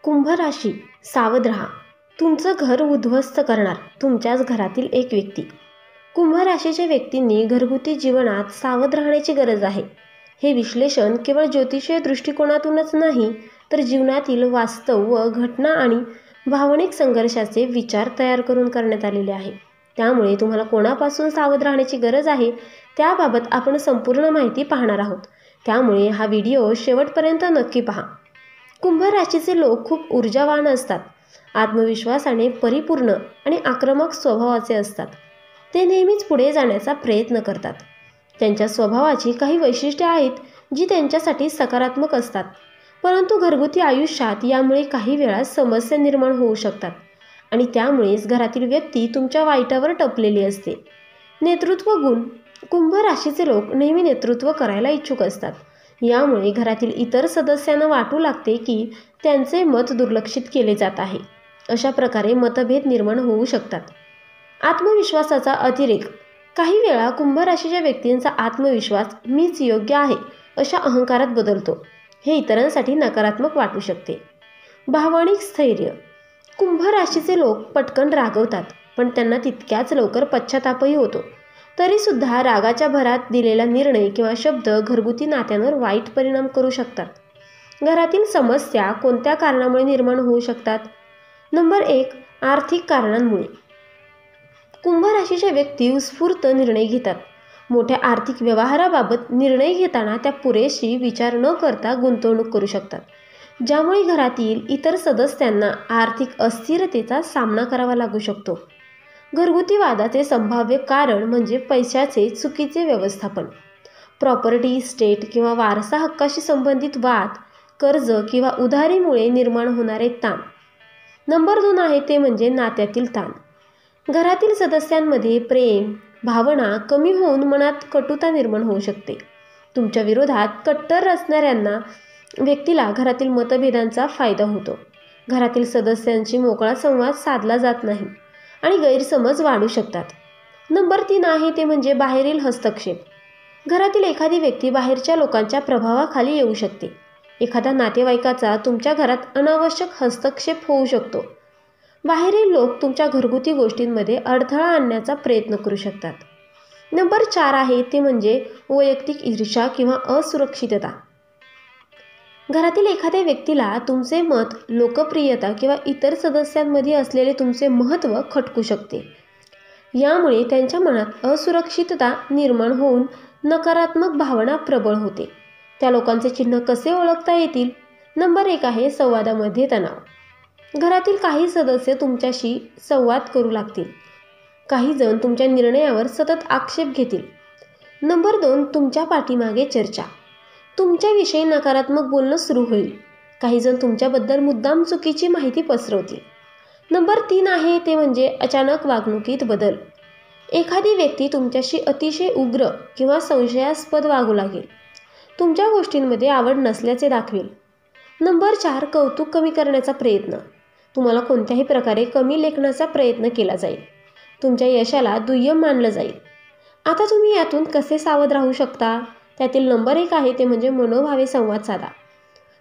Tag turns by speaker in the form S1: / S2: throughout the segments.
S1: कुंभ राशी, सावध राहा. तुमचं घर उद्ध्वस्त करणार तुमच्याच घरातील एक व्यक्ती. कुंभ राशीच्या व्यक्तींनी घरगुती जीवनात सावध राहण्याची गरज आहे. हे विश्लेषण केवळ ज्योतिषीय दृष्टिकोनातूनच नाही, तर जीवनातील वास्तव व घटना आणि भावनिक संघर्षाचे विचार तयार करून करण्यात आलेले आहे. त्यामुळे तुम्हाला कोणापासून सावध राहण्याची गरज आहे त्याबाबत आपण संपूर्ण माहिती पाहणार आहोत. त्यामुळे हा व्हिडिओ शेवटपर्यंत नक्की पहा. कुंभ राशीचे लोक खूप ऊर्जावान असतात, आत्मविश्वासाने परिपूर्ण आणि आक्रमक स्वभावाचे असतात. ते नेहमीच पुढे जाण्याचा प्रयत्न करतात. त्यांच्या स्वभावाची काही वैशिष्ट्ये आहेत जी त्यांच्यासाठी सकारात्मक असतात, परंतु घरगुती आयुष्यात यामुळे काही वेळा समस्या निर्माण होऊ शकतात आणि त्यामुळेच घरातील व्यक्ती तुमच्या वाईटावर टपलेली असते. नेतृत्व गुण. कुंभ राशीचे लोक नेहमी नेतृत्व करायला इच्छुक असतात. यामुळे घरातील इतर सदस्यांना वाटू लागते की त्यांचे मत दुर्लक्षित केले जात आहे. अशा प्रकारे मतभेद निर्माण होऊ शकतात. आत्मविश्वासाचा अतिरेक. काही वेळा कुंभ राशीच्या व्यक्तींचा आत्मविश्वास मीच योग्य आहे अशा अहंकारात बदलतो. हे इतरांसाठी नकारात्मक वाटू शकते. भावनिक स्थैर्य. कुंभ राशीचे लोक पटकन रागवतात, पण त्यांना तितक्याच लवकर पश्चातापही होतो. तरीसुद्धा रागाच्या भरात दिलेला निर्णय किंवा शब्द घरगुती नात्यांवर वाईट परिणाम करू शकतात. घरातील समस्या कोणत्या कारणामुळे निर्माण होऊ शकतात? नंबर 1. आर्थिक कारणांमुळे. कुंभ राशीच्या व्यक्ती उत्स्फूर्त निर्णय घेतात. मोठ्या आर्थिक व्यवहाराबाबत निर्णय घेताना त्या पुरेशी विचार न करता गुंतवणूक करू शकतात, ज्यामुळे घरातील इतर सदस्यांना आर्थिक अस्थिरतेचा सामना करावा लागू शकतो. घरगुती वादाचे संभाव्य कारण म्हणजे पैशाचे चुकीचे व्यवस्थापन. प्रॉपर्टी, इस्टेट किंवा वारसा हक्काशी संबंधित वाद, कर्ज किंवा उधारीमुळे निर्माण होणारे ताण. नंबर 2 आहे ते म्हणजे नात्यातील ताण. घरातील सदस्यांमध्ये प्रेम भावना कमी होऊन मनात कटुता निर्माण होऊ शकते. तुमच्या विरोधात कट्टर असणाऱ्यांना व्यक्तीला घरातील मतभेदांचा फायदा होतो. घरातील सदस्यांशी मोकळा संवाद साधला जात नाही आणि गैरसमज वाढू शकतात. नंबर 3 आहे ते म्हणजे बाहेरील हस्तक्षेप. घरातील एखादी व्यक्ती बाहेरच्या लोकांच्या प्रभावाखाली येऊ शकते. एखाद्या नातेवाईकाचा तुमच्या घरात अनावश्यक हस्तक्षेप होऊ शकतो. बाहेरील लोक तुमच्या घरगुती गोष्टींमध्ये अडथळा आणण्याचा प्रयत्न करू शकतात. नंबर 4 आहे ते म्हणजे वैयक्तिक ईर्ष्या किंवा असुरक्षितता. घरातील एखाद्या व्यक्तीला तुमचे मत, लोकप्रियता किंवा इतर सदस्यांमध्ये असलेले तुमचे महत्त्व खटकू शकते. यामुळे त्यांच्या मनात असुरक्षितता निर्माण होऊन नकारात्मक भावना प्रबळ होते. त्या लोकांचे चिन्ह कसे ओळखता येतील? नंबर 1 आहे संवादामध्ये तणाव. घरातील काही सदस्य तुमच्याशी संवाद करू लागतील. काही जण तुमच्या निर्णयावर सतत आक्षेप घेतील. नंबर 2 तुमच्या पाठीमागे चर्चा. तुमच्याविषयी नकारात्मक बोलणं सुरू होईल. काही जण तुमच्याबद्दल मुद्दाम चुकीची माहिती पसरवतील. नंबर 3 आहे ते म्हणजे अचानक वागणुकीत बदल. एखादी व्यक्ती तुमच्याशी अतिशय उग्र किंवा संशयास्पद वागू लागेल. तुमच्या गोष्टींमध्ये आवड नसल्याचे दाखवेल. नंबर 4 कौतुक कमी करण्याचा प्रयत्न. तुम्हाला कोणत्याही प्रकारे कमी लेखण्याचा प्रयत्न केला जाईल. तुमच्या यशाला दुय्यम मानलं जाईल. आता तुम्ही यातून कसे सावध राहू शकता? त्यातील नंबर 1 आहे ते म्हणजे मनोभावे संवाद साधा.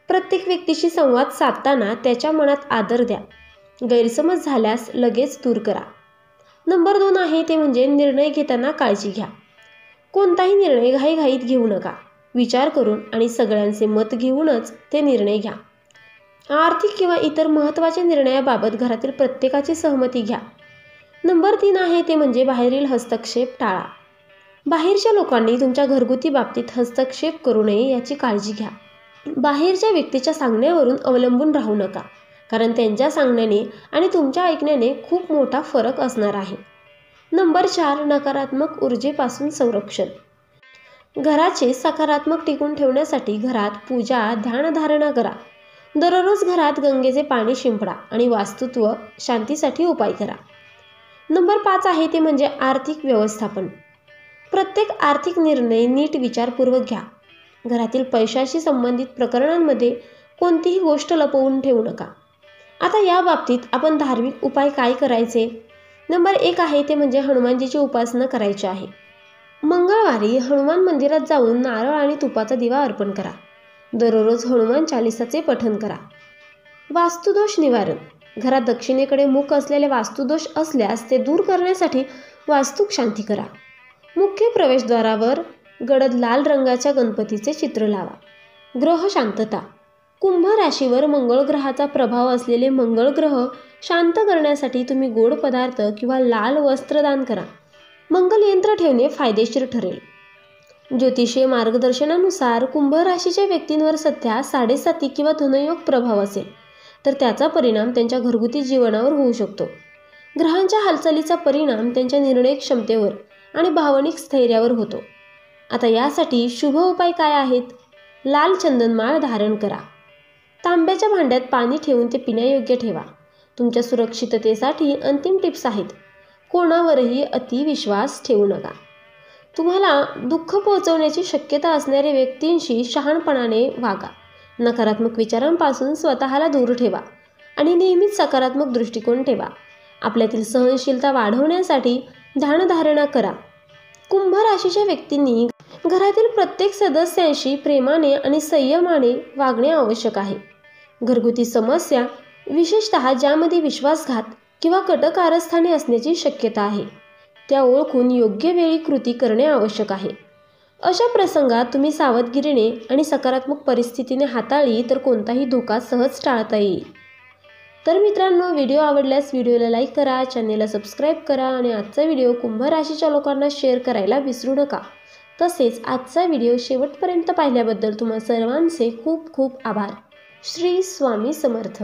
S1: प्रत्येक व्यक्तीशी संवाद साधताना त्याच्या मनात आदर द्या. गैरसमज झाल्यास लगेच दूर करा. नंबर 2 आहे ते म्हणजे निर्णय घेताना काळजी घ्या. कोणताही निर्णय घाईघाईत घेऊ नका. विचार करून आणि सगळ्यांचे मत घेऊनच ते निर्णय घ्या. आर्थिक किंवा इतर महत्त्वाच्या निर्णयाबाबत घरातील प्रत्येकाची सहमती घ्या. नंबर 3 आहे ते म्हणजे बाहेरील हस्तक्षेप टाळा. बाहेरच्या लोकांनी तुमच्या घरगुती बाबतीत हस्तक्षेप करू नये याची काळजी घ्या. बाहेरच्या व्यक्तीच्या सांगण्यावरून अवलंबून राहू नका, कारण त्यांच्या सांगण्याने आणि तुमच्या ऐकण्याने खूप मोठा फरक असणार आहे. नंबर 4 नकारात्मक ऊर्जेपासून संरक्षण. घराचे सकारात्मक टिकून ठेवण्यासाठी घरात पूजा, ध्यानधारणा करा. दररोज घरात गंगेचे पाणी शिंपडा आणि वास्तुत्व शांतीसाठी उपाय करा. नंबर 5 आहे ते म्हणजे आर्थिक व्यवस्थापन. प्रत्येक आर्थिक निर्णय नीट विचारपूर्वक घ्या. घरातील पैशाशी संबंधित प्रकरणांमध्ये कोणतीही गोष्ट लपवून ठेवू नका. आता या बाबतीत आपण धार्मिक उपाय काय करायचे? नंबर 1 आहे ते म्हणजे हनुमानजीची उपासना करायची आहे. मंगळवारी हनुमान मंदिरात जाऊन नारळ आणि तुपाचा दिवा अर्पण करा. दररोज हनुमान चालिसाचे पठण करा. वास्तुदोष निवारण. घरात दक्षिणेकडे मुख असलेले वास्तुदोष असल्यास ते दूर करण्यासाठी वास्तुक शांती करा. मुख्य प्रवेशद्वारावर गडद लाल रंगाच्या गणपतीचे चित्र लावा. ग्रह शांतता. कुंभ राशीवर मंगळ ग्रहाचा प्रभाव असलेले मंगळ ग्रह शांत करण्यासाठी तुम्ही गोड पदार्थ किंवा लाल वस्त्र दान करा. मंगल यंत्र ठेवणे फायदेशीर ठरेल. ज्योतिषीय मार्गदर्शनानुसार कुंभ राशीच्या व्यक्तींवर सध्या 7.5 किंवा धनयोग प्रभाव असेल तर त्याचा परिणाम त्यांच्या घरगुती जीवनावर होऊ शकतो. ग्रहांच्या हालचालीचा परिणाम त्यांच्या निर्णय क्षमतेवर आणि भावनिक स्थैर्यावर होतो. आता यासाठी शुभ उपाय काय आहेत? लाल चंदनमाळ धारण करा. तांब्याच्या भांड्यात पाणी ठेवून ते पिण्यायोग्य ठेवा. तुमच्या सुरक्षिततेसाठी अंतिम टिप्स आहेत. कोणावरही अतिविश्वास ठेवू नका. तुम्हाला दुःख पोहोचवण्याची शक्यता असणाऱ्या व्यक्तींशी शहाणपणाने वागा. नकारात्मक विचारांपासून स्वतःला दूर ठेवा आणि नेहमीच सकारात्मक दृष्टिकोन ठेवा. आपल्यातील सहनशीलता वाढवण्यासाठी ध्यानधारणा करा. कुंभ राशीच्या व्यक्तींनी घरातील प्रत्येक सदस्यांशी प्रेमाने आणि संयमाने वागणे आवश्यक आहे. घरगुती समस्या, विशेषतः ज्यामध्ये विश्वासघात किंवा कटकारस्थाने असण्याची शक्यता आहे, त्या ओळखून योग्य वेळी कृती करणे आवश्यक आहे. अशा प्रसंगात तुम्ही सावधगिरीने आणि सकारात्मक परिस्थितीने हाताळली तर कोणताही धोका सहज टाळता येईल. तर मित्रांनो, व्हिडिओ आवडल्यास व्हिडिओला लाईक करा, चॅनेलला सबस्क्राईब करा आणि आजचा व्हिडिओ कुंभ राशीच्या लोकांना शेअर करायला विसरू नका. तसेच आजचा व्हिडिओ शेवटपर्यंत पाहिल्याबद्दल तुम्हा सर्वांचे खूप खूप आभार. श्री स्वामी समर्थ.